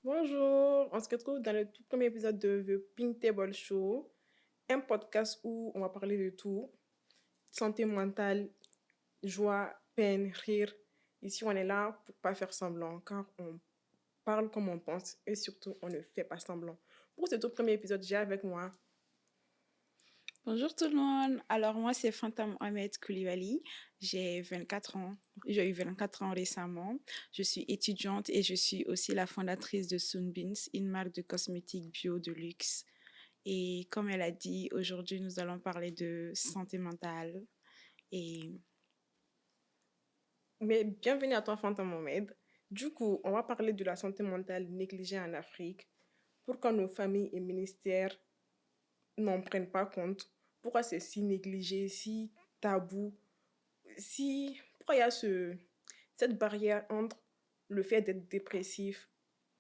Bonjour, on se retrouve dans le tout premier épisode de The Pink Table Show, un podcast où on va parler de tout, santé mentale, joie, peine, rire. Ici, on est là pour pas faire semblant, car on parle comme on pense et surtout, on ne fait pas semblant. Pour ce tout premier épisode, j'ai avec moi. Bonjour tout le monde. Alors moi c'est Fanta Mohamed Koulibaly. J'ai 24 ans. J'ai eu 24 ans récemment. Je suis étudiante et je suis aussi la fondatrice de Sunbeams, une marque de cosmétiques bio de luxe. Et comme elle a dit, aujourd'hui nous allons parler de santé mentale. Et Mais bienvenue à toi, Fanta Mohamed. Du coup, on va parler de la santé mentale négligée en Afrique. Pourquoi nos familles et ministères n'en prennent pas compte? Pourquoi c'est si négligé, si tabou? Pourquoi il y a cette barrière entre le fait d'être dépressif?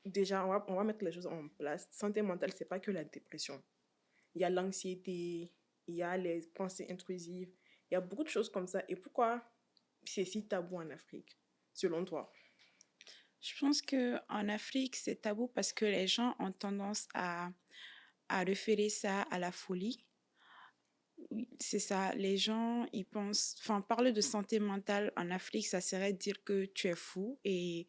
Déjà, on va mettre les choses en place. Santé mentale, c'est pas que la dépression. Il y a l'anxiété, il y a les pensées intrusives, il y a beaucoup de choses comme ça. Et pourquoi c'est si tabou en Afrique, selon toi? je pense que en Afrique c'est tabou parce que les gens ont tendance à référer ça à la folie. Oui, c'est ça. Les gens, ils pensent, enfin, parler de santé mentale en Afrique, ça serait dire que tu es fou. Et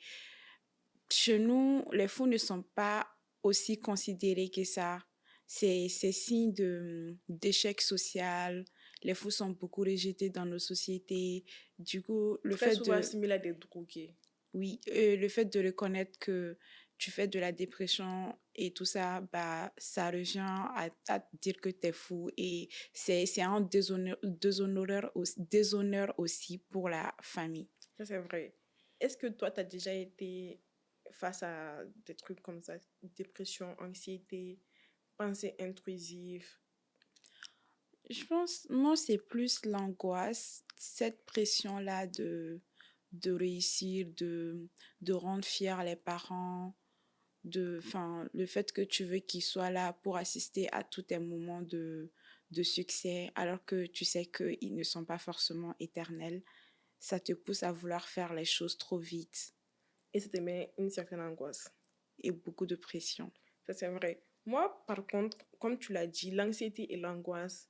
chez nous, les fous ne sont pas aussi considérés que ça. C'est signe d'échec social. Les fous sont beaucoup rejetés dans nos sociétés. Du coup, Très souvent assimilé à des drogués. oui, le fait de reconnaître que tu fais de la dépression et tout ça, bah, ça revient à te dire que t'es fou et c'est un déshonneur aussi pour la famille. Ça, c'est vrai. Est-ce que toi, tu as déjà été face à des trucs comme ça? Dépression, anxiété, pensées intrusives? Je pense, moi, c'est plus l'angoisse, cette pression-là de réussir, de rendre fiers les parents, enfin, le fait que tu veux qu'ils soient là pour assister à tous tes moments de succès, alors que tu sais qu'ils ne sont pas forcément éternels, ça te pousse à vouloir faire les choses trop vite Et ça te met une certaine angoisse. et beaucoup de pression. Ça, c'est vrai. Moi, par contre, comme tu l'as dit, l'anxiété et l'angoisse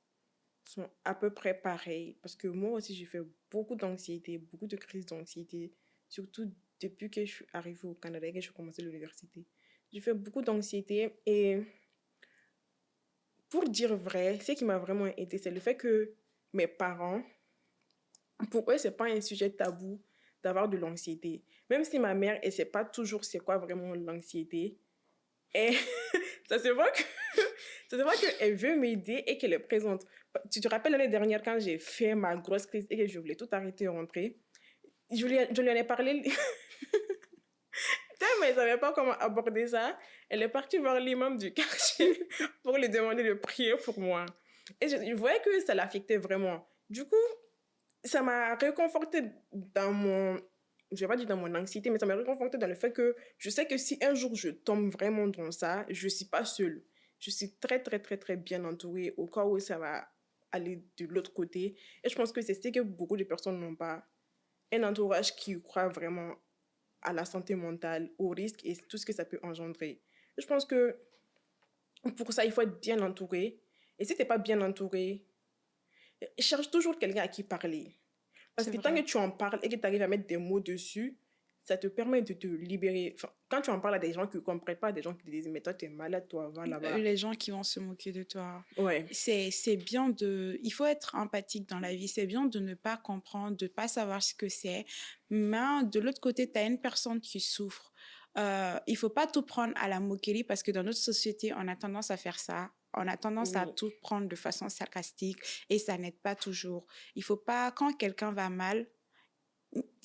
sont à peu près pareils. Parce que moi aussi, j'ai fait beaucoup d'anxiété, beaucoup de crises d'anxiété, surtout depuis que je suis arrivée au Canada et que j'ai commencé l'université. J'ai fait beaucoup d'anxiété et pour dire vrai, ce qui m'a vraiment aidé, c'est le fait que mes parents, pour eux, c'est pas un sujet tabou d'avoir de l'anxiété. Même si ma mère, elle sait pas toujours c'est quoi vraiment l'anxiété, et ça se voit que ça se voit qu'elle veut m'aider et qu'elle est présente. Tu te rappelles l'année dernière quand j'ai fait ma grosse crise et que je voulais tout arrêter et rentrer, je lui en ai parlé. Mais elle ne savait pas comment aborder ça. Elle est partie voir l'imam du quartier pour lui demander de prier pour moi. Et je voyais que ça l'affectait vraiment. Du coup, ça m'a réconforté dans mon, je vais pas dire dans mon anxiété, mais ça m'a réconforté dans le fait que je sais que si un jour je tombe vraiment dans ça, je suis pas seule. Je suis très, très, très, très bien entourée au cas où ça va aller de l'autre côté. Et je pense que c'est ce que beaucoup de personnes n'ont pas. Un entourage qui croit vraiment à la santé mentale, au risque et tout ce que ça peut engendrer. Je pense que pour ça, il faut être bien entouré. Et si tu n'es pas bien entouré, cherche toujours quelqu'un à qui parler. Parce C'est que tant que vrai. tu en parles et que tu arrives à mettre des mots dessus, ça te permet de te libérer. Enfin, quand tu en parles à des gens qui ne comprennent pas, des gens qui te disent, mais toi, tu es malade, toi, va là-bas. Les gens qui vont se moquer de toi. Ouais. C'est bien il faut être empathique dans la vie. C'est bien de ne pas comprendre, de ne pas savoir ce que c'est. Mais de l'autre côté, tu as une personne qui souffre. Il faut pas tout prendre à la moquerie parce que dans notre société, on a tendance à faire ça. On a tendance à Oui. tout prendre de façon sarcastique et ça n'aide pas toujours. Il faut pas, quand quelqu'un va mal,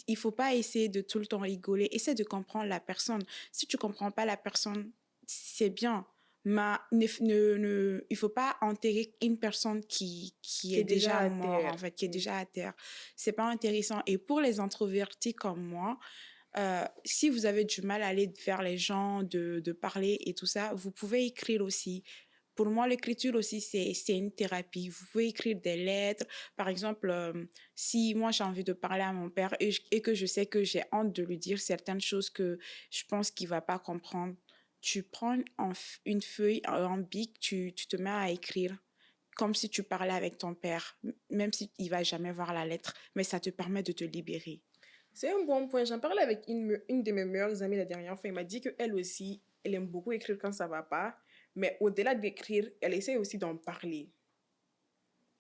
il faut pas essayer de tout le temps rigoler. Essaie de comprendre la personne. Si tu comprends pas la personne, c'est bien. Mais il faut pas enterrer une personne qui Qui est est déjà déjà à mort, terre. en fait, qui est Oui. déjà à terre. C'est pas intéressant. Et pour les introvertis comme moi, si vous avez du mal à aller vers les gens, de parler et tout ça, vous pouvez écrire aussi. Pour moi, l'écriture aussi, c'est une thérapie. Vous pouvez écrire des lettres. Par exemple, si moi j'ai envie de parler à mon père et que je sais que j'ai honte de lui dire certaines choses que je pense qu'il va pas comprendre, tu prends une feuille, un bic, tu te mets à écrire comme si tu parlais avec ton père, même s'il ne va jamais voir la lettre, mais ça te permet de te libérer. C'est un bon point. J'en parlais avec une de mes meilleures amies la dernière fois. Elle m'a dit qu'elle aussi, elle aime beaucoup écrire quand ça va pas. Mais au-delà d'écrire, elle essaie aussi d'en parler.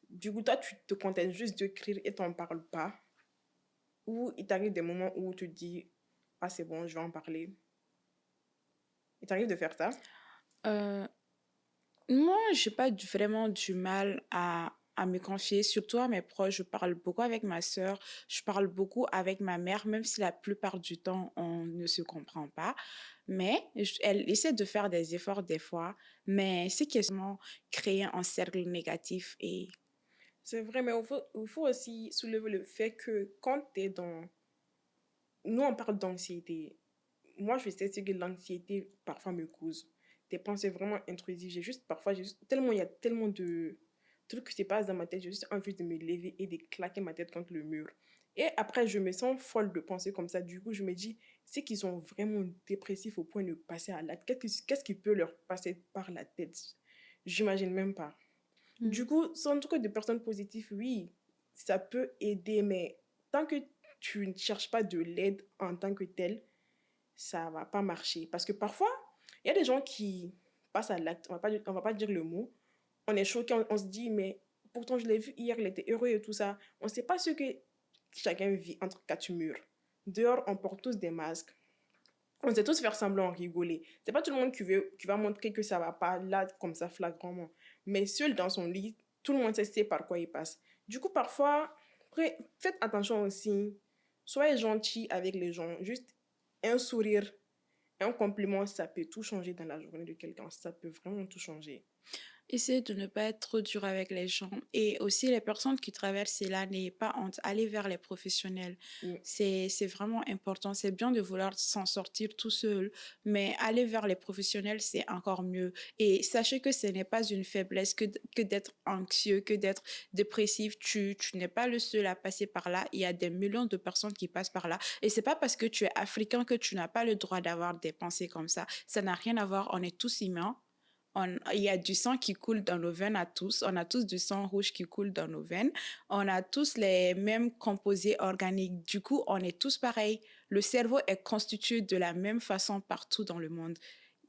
Du coup, toi, tu te contentes juste d'écrire et t'en parles pas. Ou il t'arrive des moments où tu te dis, ah, c'est bon, je vais en parler. Il t'arrive de faire ça? Euh, Moi, j'ai pas vraiment du mal à me confier, surtout à mes proches. Je parle beaucoup avec ma sœur, je parle beaucoup avec ma mère, même si la plupart du temps, on ne se comprend pas. Mais elle essaie de faire des efforts des fois, mais c'est quasiment créer un cercle négatif et C'est vrai, mais il faut aussi soulever le fait que quand tu es dans... Nous, on parle d'anxiété. Moi, je sais ce que l'anxiété parfois me cause. Des pensées vraiment intrusives. J'ai juste tellement, il y a tellement de trucs qui se passent dans ma tête. J'ai juste envie de me lever et de claquer ma tête contre le mur. Et après, je me sens folle de penser comme ça. Du coup, je me dis, c'est qu'ils sont vraiment dépressifs au point de passer à l'acte. Qu'est-ce qui peut leur passer par la tête? J'imagine même pas. Du coup, sans truc de personnes positives, oui, ça peut aider, mais tant que tu ne cherches pas de l'aide en tant que tel, ça va pas marcher. Parce que parfois, il y a des gens qui passent à l'acte, on va pas dire le mot, on est choqué, on se dit, mais pourtant je l'ai vu hier, il était heureux et tout ça. On ne sait pas ce que chacun vit entre quatre murs. Dehors, on porte tous des masques. On sait tous faire semblant, rigoler. C'est pas tout le monde qui va montrer que ça va pas là, comme ça, flagramment. Mais seul dans son lit, tout le monde sait par quoi il passe. Du coup, parfois, faites attention aussi. Soyez gentil avec les gens. Juste un sourire, un compliment, ça peut tout changer dans la journée de quelqu'un. Ça peut vraiment tout changer. essayer de ne pas être trop dur avec les gens. Et aussi, les personnes qui traversent cela, n'ayez pas honte, allez vers les professionnels. Mm. C'est vraiment important. C'est bien de vouloir s'en sortir tout seul, mais aller vers les professionnels, c'est encore mieux. Et sachez que ce n'est pas une faiblesse que d'être anxieux, que d'être dépressif. Tu n'es pas le seul à passer par là. Il y a des millions de personnes qui passent par là. Et c'est pas parce que tu es africain que tu n'as pas le droit d'avoir des pensées comme ça. Ça n'a rien à voir. On est tous humains. Il y a du sang qui coule dans nos veines à tous. On a tous du sang rouge qui coule dans nos veines. On a tous les mêmes composés organiques. Du coup, on est tous pareils. Le cerveau est constitué de la même façon partout dans le monde.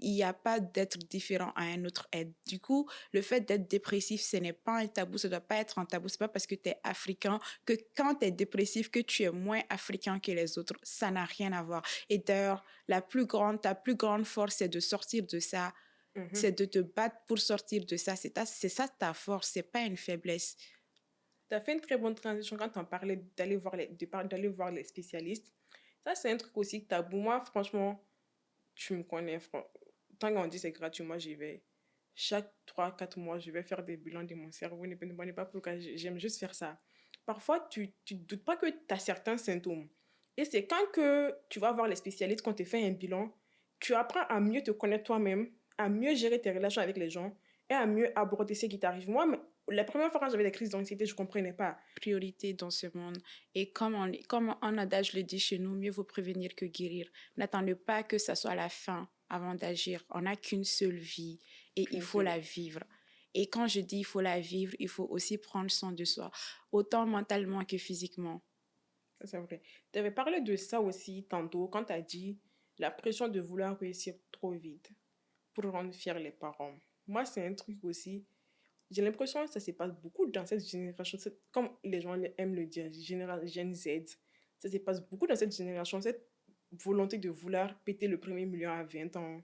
Il n'y a pas d'être différent à un autre être. Du coup, le fait d'être dépressif, ce n'est pas un tabou, ça ne doit pas être un tabou. Ce n'est pas parce que tu es africain que quand tu es dépressif, que tu es moins africain que les autres. Ça n'a rien à voir. Et d'ailleurs, ta plus grande force, c'est de sortir de ça, Mhm. c'est de te battre pour sortir de ça. C'est ça ta force, c'est pas une faiblesse. Tu as fait une très bonne transition quand on parlait d'aller voir les spécialistes. Ça, c'est un truc aussi tabou. Moi, franchement, tu me connais. Tant qu'on dit c'est gratuit, moi, j'y vais. Chaque 3 4 mois, je vais faire des bilans de mon cerveau. Ne me demandez pas pourquoi, j'aime juste faire ça. Parfois, tu ne doutes pas que tu as certains symptômes. Et c'est quand que tu vas voir les spécialistes, quand tu fais un bilan, tu apprends à mieux te connaître toi-même, à mieux gérer tes relations avec les gens et à mieux aborder ce qui t'arrive. Moi, la première fois quand j'avais des crises d'anxiété, je ne comprenais pas. Priorité dans ce monde. Et comme un adage le dit chez nous, mieux vaut prévenir que guérir. N'attendez pas que ça soit la fin avant d'agir. On n'a qu'une seule vie et il Qu'une faut seule. la vivre. Et quand je dis il faut la vivre, il faut aussi prendre soin de soi, autant mentalement que physiquement. Ça, c'est vrai. Tu avais parlé de ça aussi tantôt quand tu as dit la pression de vouloir réussir trop vite pour rendre fiers les parents. Moi, c'est un truc aussi. J'ai l'impression que ça se passe beaucoup dans cette génération, comme les gens aiment le dire, Gen Z. Ça se passe beaucoup dans cette génération, cette volonté de vouloir péter le premier million à 20 ans,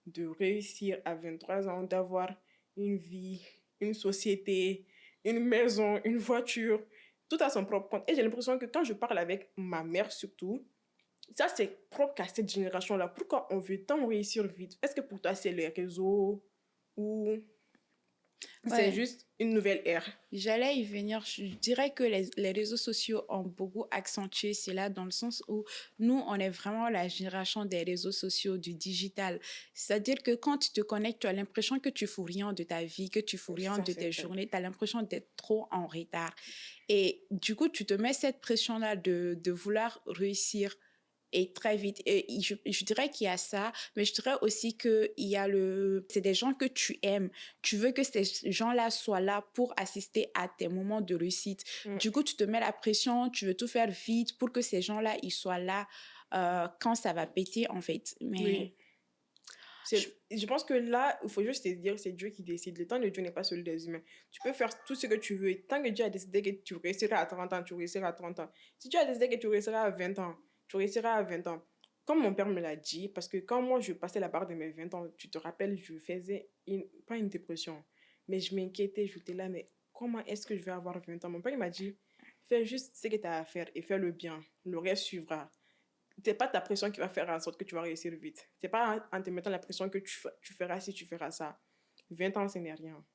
de réussir à 23 ans, d'avoir une vie, une société, une maison, une voiture, tout à son propre compte. Et j'ai l'impression que quand je parle avec ma mère surtout, ça c'est propre à cette génération-là. Pourquoi on veut tant réussir vite? Est-ce que pour toi c'est les réseaux ou c'est Ouais, juste une nouvelle ère? j'allais y venir. Je dirais que les réseaux sociaux ont beaucoup accentué cela dans le sens où nous, on est vraiment la génération des réseaux sociaux, du digital. C'est-à-dire que quand tu te connectes, tu as l'impression que tu fous rien de ta vie, que tu fous rien Ça de c'est tes vrai. journées. Tu as l'impression d'être trop en retard. Et du coup, tu te mets cette pression-là de vouloir réussir et très vite. Et je dirais qu'il y a ça, mais je dirais aussi qu'il y a c'est des gens que tu aimes. Tu veux que ces gens-là soient là pour assister à tes moments de réussite. Mm. Du coup, tu te mets la pression, tu veux tout faire vite pour que ces gens-là, ils soient là quand ça va péter, en fait. Mais Oui. Je pense que là, il faut juste te dire, c'est Dieu qui décide. Le temps de Dieu n'est pas celui des humains. Tu peux faire tout ce que tu veux. Et tant que Dieu a décidé que tu réussiras à 30 ans, tu réussiras à 30 ans. Si Dieu a décidé que tu réussiras à 20 ans, tu réussiras à 20 ans. Comme mon père me l'a dit, parce que quand moi je passais la barre de mes 20 ans, tu te rappelles, je faisais pas une dépression, mais je m'inquiétais, j'étais là, mais comment est-ce que je vais avoir 20 ans? Mon père il m'a dit, fais juste ce que tu as à faire et fais le bien. Le reste suivra. C'est pas ta pression qui va faire en sorte que tu vas réussir vite. C'est pas en te mettant la pression que tu feras ci, tu feras ça. 20 ans, ce n'est rien.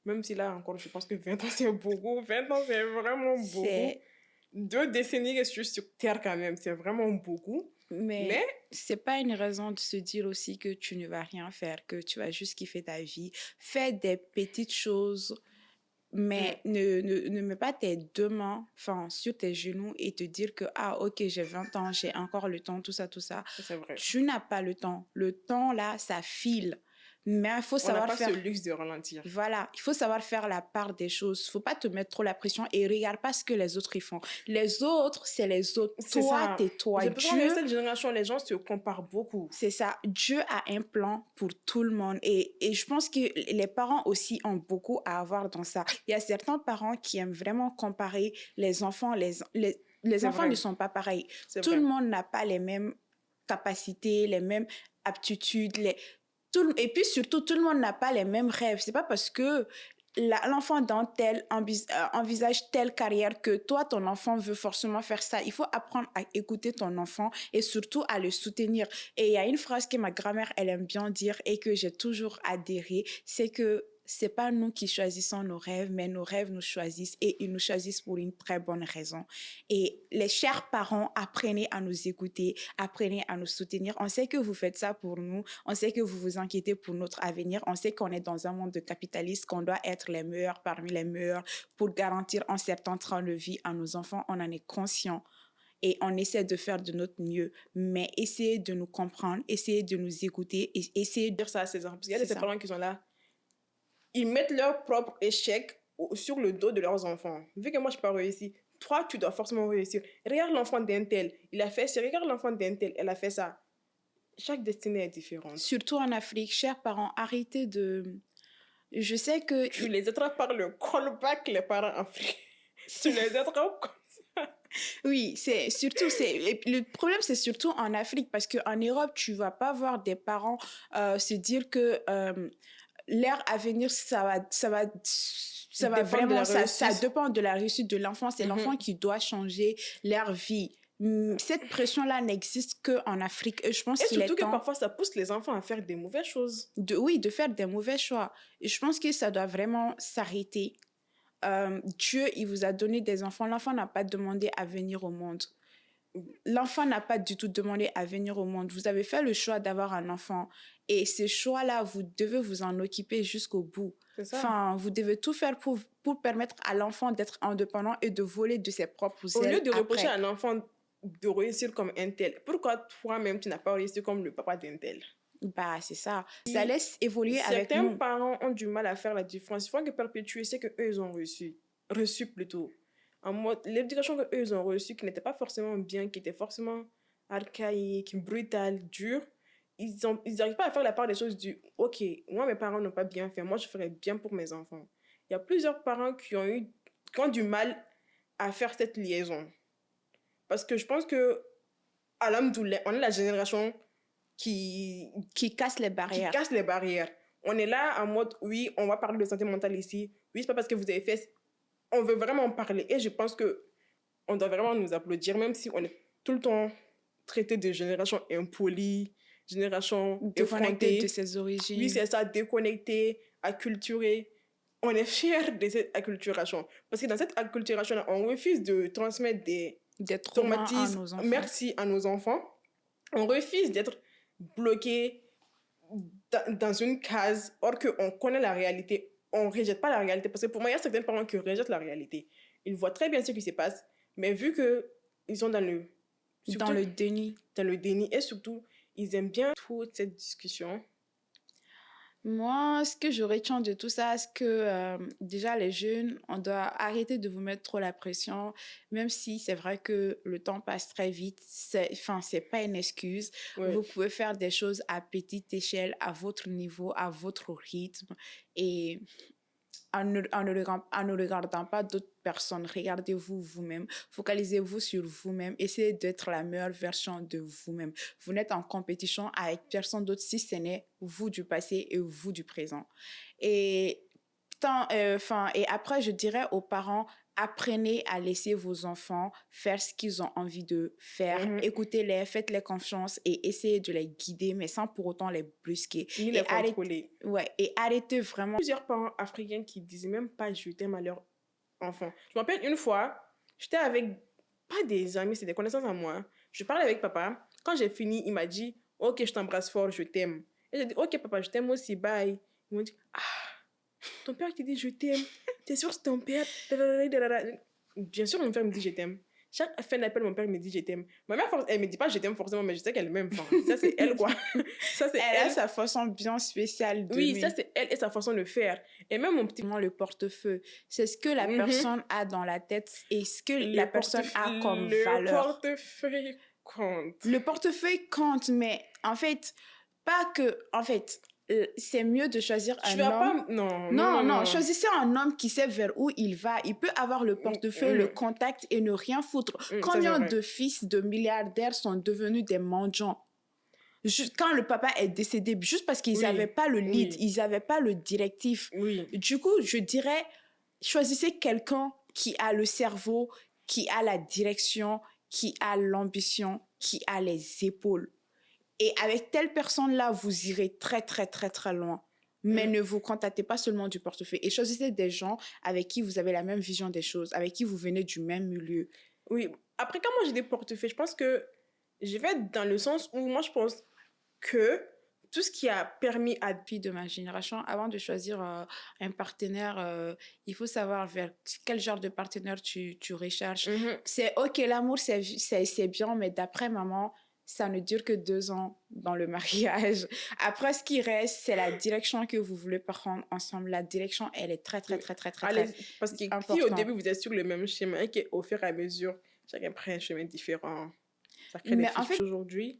Même si là encore, je pense que 20 ans, c'est beaucoup. 20 ans, c'est vraiment beaucoup. c'est 2 décennies juste sur Terre quand même, c'est vraiment beaucoup. Mais Mais c'est pas une raison de se dire aussi que tu ne vas rien faire, que tu vas juste kiffer ta vie. Fais des petites choses, mais ne mets pas tes deux mains sur tes genoux et te dire que, ah, ok, j'ai 20 ans, j'ai encore le temps, tout ça, tout ça. c'est vrai. Tu n'as pas le temps. Le temps, là, ça file. Mais il faut On n'a savoir pas ce faire... luxe de ralentir. Voilà, il faut savoir faire la part des choses. Il faut pas te mettre trop la pression et regarde pas ce que les autres y font. Les autres, c'est les autres. C'est Toi, ça. tais-toi. J'ai l'impression que Dieu, cette génération, les gens se comparent beaucoup. c'est ça. Dieu a un plan pour tout le monde. Et je pense que les parents aussi ont beaucoup à avoir dans ça. Il y a certains parents qui aiment vraiment comparer les enfants. Les C'est enfants ne vrai. sont pas pareils. C'est Tout vrai. le monde n'a pas les mêmes capacités, les mêmes aptitudes. Et puis surtout, tout le monde n'a pas les mêmes rêves. C'est pas parce que l'enfant dans envisage telle carrière que toi, ton enfant veut forcément faire ça. Il faut apprendre à écouter ton enfant et surtout à le soutenir. Et il y a une phrase que ma grand-mère, elle aime bien dire et que j'ai toujours adhéré, c'est que c'est pas nous qui choisissons nos rêves, mais nos rêves nous choisissent et ils nous choisissent pour une très bonne raison. Et les chers parents, apprenez à nous écouter, apprenez à nous soutenir. On sait que vous faites ça pour nous, on sait que vous vous inquiétez pour notre avenir, on sait qu'on est dans un monde de capitalistes, qu'on doit être les meilleurs parmi les meilleurs pour garantir un certain train de vie à nos enfants. On en est conscient et on essaie de faire de notre mieux, mais essayez de nous comprendre, essayez de nous écouter et essayez de Dire ça à ses enfants. Parce qu'il y a C'est des ça. parents qui sont là, ils mettent leur propre échec sur le dos de leurs enfants. Vu que moi, je n'ai pas réussi, toi, tu dois forcément réussir. Regarde l'enfant d'un tel, il a fait ça. Regarde l'enfant d'un tel, elle a fait ça. Chaque destinée est différente. Surtout en Afrique, chers parents, arrêtez de... Je sais que... Tu les attrapes par le callback, les parents africains. Tu les attrapes comme ça. Oui, c'est surtout... Le problème, c'est surtout en Afrique, parce qu'en Europe, tu vas pas voir des parents se dire que leur avenir, ça va Dépend de vraiment... la Ça réussite. dépend de la réussite de l'enfant. C'est l'enfant qui doit changer leur vie. Cette pression-là n'existe qu'en Afrique. Et je pense Et qu'il est surtout que temps... parfois, ça pousse les enfants à faire des mauvaises choses. de faire des mauvais choix. Et je pense que ça doit vraiment s'arrêter. Dieu, il vous a donné des enfants. L'enfant n'a pas demandé à venir au monde. L'enfant n'a pas du tout demandé à venir au monde. Vous avez fait le choix d'avoir un enfant. Et ce choix-là, vous devez vous en occuper jusqu'au bout. C'est ça. Vous devez tout faire pour permettre à l'enfant d'être indépendant et de voler de ses propres Au ailes lieu de reprocher après. à un enfant de réussir comme un tel, pourquoi toi-même, tu n'as pas réussi comme le papa d'un tel? Bah, c'est ça. Ça laisse évoluer avec Certains nous. parents ont du mal à faire la différence. Il faut que perpétuer ce qu'eux, ils ont reçu plutôt. En mode, l'éducation qu'eux, ils ont reçue, qui n'était pas forcément bien, qui était forcément archaïque, brutale, dure, ils n'arrivent pas à faire la part des choses du « Ok, moi, mes parents n'ont pas bien fait, moi, je ferais bien pour mes enfants. » Il y a plusieurs parents qui ont du mal à faire cette liaison. Parce que je pense que, alhamdoulilah, on est la génération qui Qui casse les barrières. casse les barrières. On est là en mode, oui, on va parler de santé mentale ici. Oui, c'est pas parce que vous avez fait... On veut vraiment en parler. Et je pense que on doit vraiment nous applaudir, même si on est tout le temps traité de génération impolie, génération Déconnecté de effrontée. ses Oui, origines. c'est ça, déconnecté, acculturé. On est fiers de cette acculturation. Parce que dans cette acculturation, on refuse de transmettre des Des traumas à traumatismes, nos enfants. merci à nos enfants. On refuse d'être bloqué dans une case, or qu'on connaît la réalité. On ne rejette pas la réalité. Parce que pour moi, il y a certains parents qui rejettent la réalité. Ils voient très bien ce qui se passe, mais vu qu'ils sont dans le Dans Surtout le déni. dans le déni. Et surtout, ils aiment bien toute cette discussion. Moi, ce que je retiens de tout ça, c'est que déjà les jeunes, on doit arrêter de vous mettre trop la pression, même si c'est vrai que le temps passe très vite. Enfin, c'est pas une excuse. Ouais. Vous pouvez faire des choses à petite échelle, à votre niveau, à votre rythme, et en ne regardant pas d'autres personnes, regardez-vous vous-même, focalisez-vous sur vous-même, essayez d'être la meilleure version de vous-même. Vous n'êtes en compétition avec personne d'autre si ce n'est vous du passé et vous du présent. Et, et après, je dirais aux parents, apprenez à laisser vos enfants faire ce qu'ils ont envie de faire. Mhm. Écoutez-les, faites-les confiance et essayez de les guider, mais sans pour autant les brusquer. Ni les contrôler. Et arrêtez vraiment. Plusieurs parents africains qui disaient même pas je t'aime à leur enfant. Je me rappelle une fois, j'étais avec, pas des amis, c'est des connaissances à moi. Je parlais avec papa. Quand j'ai fini, il m'a dit, ok, je t'embrasse fort, je t'aime. Et j'ai dit, ok, papa, je t'aime aussi, bye. Ils m'ont dit, ah, ton père qui dit je t'aime, t'es sûr que c'est ton père? Bien sûr, mon père me dit je t'aime. Chaque fin d'appel, mon père me dit je t'aime. Ma mère, elle me dit pas je t'aime forcément, mais je sais qu'elle m'aime. Enfin, ça, c'est elle, quoi. Ça, c'est Elle a sa façon bien spéciale de oui, ça, c'est elle et sa façon de faire. Et même mon petit... le portefeuille. C'est ce que la personne a dans la tête et ce que la personne a comme le valeur. Le portefeuille compte. Le portefeuille compte, mais en fait, pas que... En fait, c'est mieux de choisir un homme... Non, choisissez un homme qui sait vers où il va. Il peut avoir le portefeuille, le contact et ne rien foutre. Combien de fils de milliardaires sont devenus des mendiants? Quand le papa est décédé, juste parce qu'ils n'avaient pas le lead, ils n'avaient pas le directif. Du coup, je dirais, choisissez quelqu'un qui a le cerveau, qui a la direction, qui a l'ambition, qui a les épaules. Et avec telle personne-là, vous irez très, très, très, très loin. Mais ne vous contactez pas seulement du portefeuille. Et choisissez des gens avec qui vous avez la même vision des choses, avec qui vous venez du même milieu. Oui. Après, quand moi j'ai des portefeuilles, je pense que je vais dans le sens où moi je pense que tout ce qui a permis à... Puis de ma génération, avant de choisir un partenaire, il faut savoir vers quel genre de partenaire tu recherches. C'est ok, l'amour c'est bien, mais d'après maman, ça ne dure que 2 ans dans le mariage. Après, ce qui reste, c'est la direction que vous voulez prendre ensemble. La direction, elle est très, très, très, très, très, très parce que importante. si au début, vous êtes sur le même schéma et qu'au fur et à mesure, chacun prend un chemin différent, ça crée des frustrations. Aujourd'hui,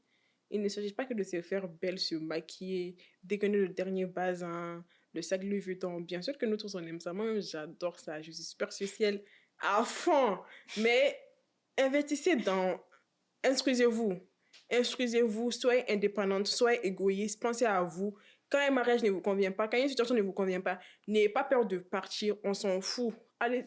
il ne s'agit pas que de se faire belle, se maquiller, dégainer le dernier bazin, le sac Louis Vuitton. Bien sûr que nous tous, on aime ça. Moi, j'adore ça. Je suis superficielle à fond. Mais investissez dans... Instruisez-vous, soyez indépendante, soyez égoïste, pensez à vous. Quand un mariage ne vous convient pas, quand une situation ne vous convient pas, n'ayez pas peur de partir, on s'en fout. Allez,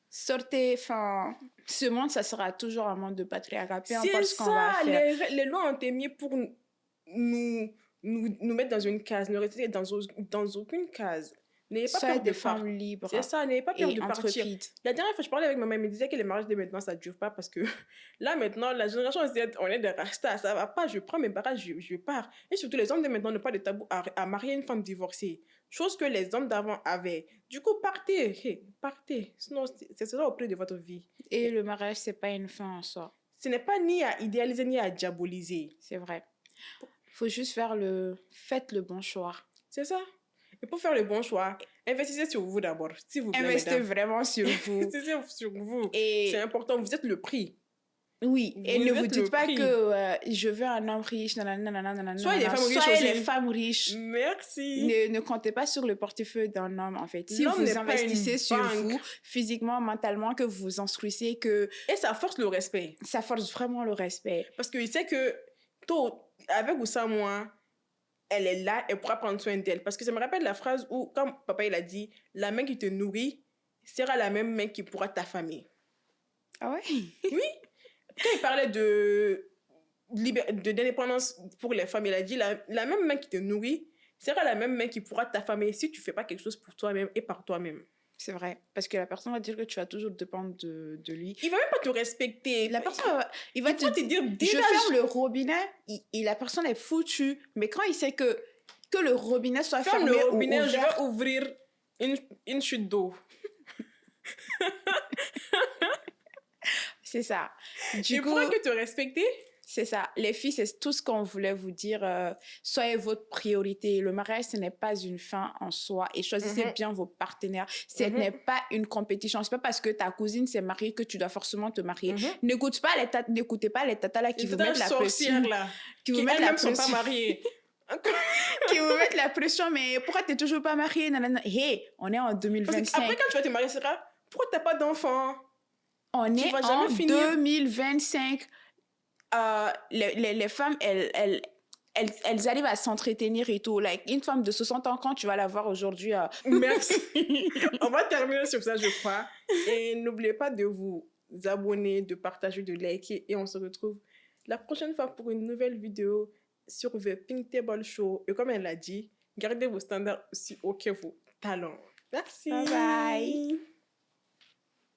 sortez, enfin, ce monde, ça sera toujours un monde de patriarcat. C'est ça, les lois ont été mises pour nous mettre dans une case, ne rester dans aucune case. N'ayez pas peur de femmes libres. C'est ça, n'ayez pas peur de partir. La dernière fois, je parlais avec ma mère, elle me disait que les mariages de maintenant, ça ne dure pas parce que là, maintenant, la génération, on est des rastas, ça ne va pas, je prends mes bagages, je pars. Et surtout, les hommes de maintenant n'ont pas de tabou à marier une femme divorcée. Chose que les hommes d'avant avaient. Du coup, partez. Sinon, c'est ça au prix de votre vie. Et le mariage, ce n'est pas une fin en soi. Ce n'est pas ni à idéaliser, ni à diaboliser. C'est vrai. Il faut juste faites le bon choix. C'est ça. Et pour faire le bon choix, investissez sur vous d'abord, s'il vous plaît. Investissez vraiment sur vous. Investissez sur vous. C'est important, vous êtes le prix. Oui, et ne vous dites pas que je veux un homme riche, Soyez les femmes riches. Merci. Ne comptez pas sur le portefeuille d'un homme, en fait. Si vous investissez sur vous, physiquement, mentalement, que vous vous instruisez, que... Et ça force le respect. Ça force vraiment le respect. Parce qu'il sait que, avec ou sans moi, elle est là, elle pourra prendre soin d'elle. Parce que ça me rappelle la phrase où, comme papa il a dit, la main qui te nourrit sera la même main qui pourra t'affamer. Ah ouais? Oui. Quand il parlait d'indépendance pour les femmes, il a dit la même main qui te nourrit sera la même main qui pourra t'affamer si tu ne fais pas quelque chose pour toi-même et par toi-même. C'est vrai. Parce que la personne va dire que tu vas toujours dépendre de lui. Il ne va même pas te respecter. La personne il va te dire, je ferme le robinet et la personne est foutue. Mais quand il sait que le robinet soit fermé le robinet, ou ouvert... je vais ouvrir une chute d'eau. C'est ça. Du Je coup, pourrais que te respecter. c'est ça. Les filles, c'est tout ce qu'on voulait vous dire. Soyez votre priorité. Le mariage, ce n'est pas une fin en soi. Et choisissez Mhm, bien vos partenaires. Ce mhm, n'est pas une compétition. C'est pas parce que ta cousine s'est mariée que tu dois forcément te marier. mhm. N'écoutez pas les tatas là qui Une vous totale mettent la sorcière, pression. là, Qui vous qui mettent la elles-mêmes sont pas pression. mariées. Qui vous mettent la pression. Mais pourquoi t'es toujours pas mariée? Nanana. Hey, on est en Parce qu'après, 2025. quand tu vas te marier, c'est sera pourquoi t'as pas d'enfant? On Tu est vas en jamais finir. 2025. Les femmes, elles arrivent à s'entretenir et tout. Like, une femme de 60 ans, quand tu vas la voir aujourd'hui... Merci. On va terminer sur ça, je crois. Et n'oubliez pas de vous abonner, de partager, de liker. Et on se retrouve la prochaine fois pour une nouvelle vidéo sur The Pink Table Show. Et comme elle l'a dit, gardez vos standards aussi hauts que vos talents. Bye bye. Merci.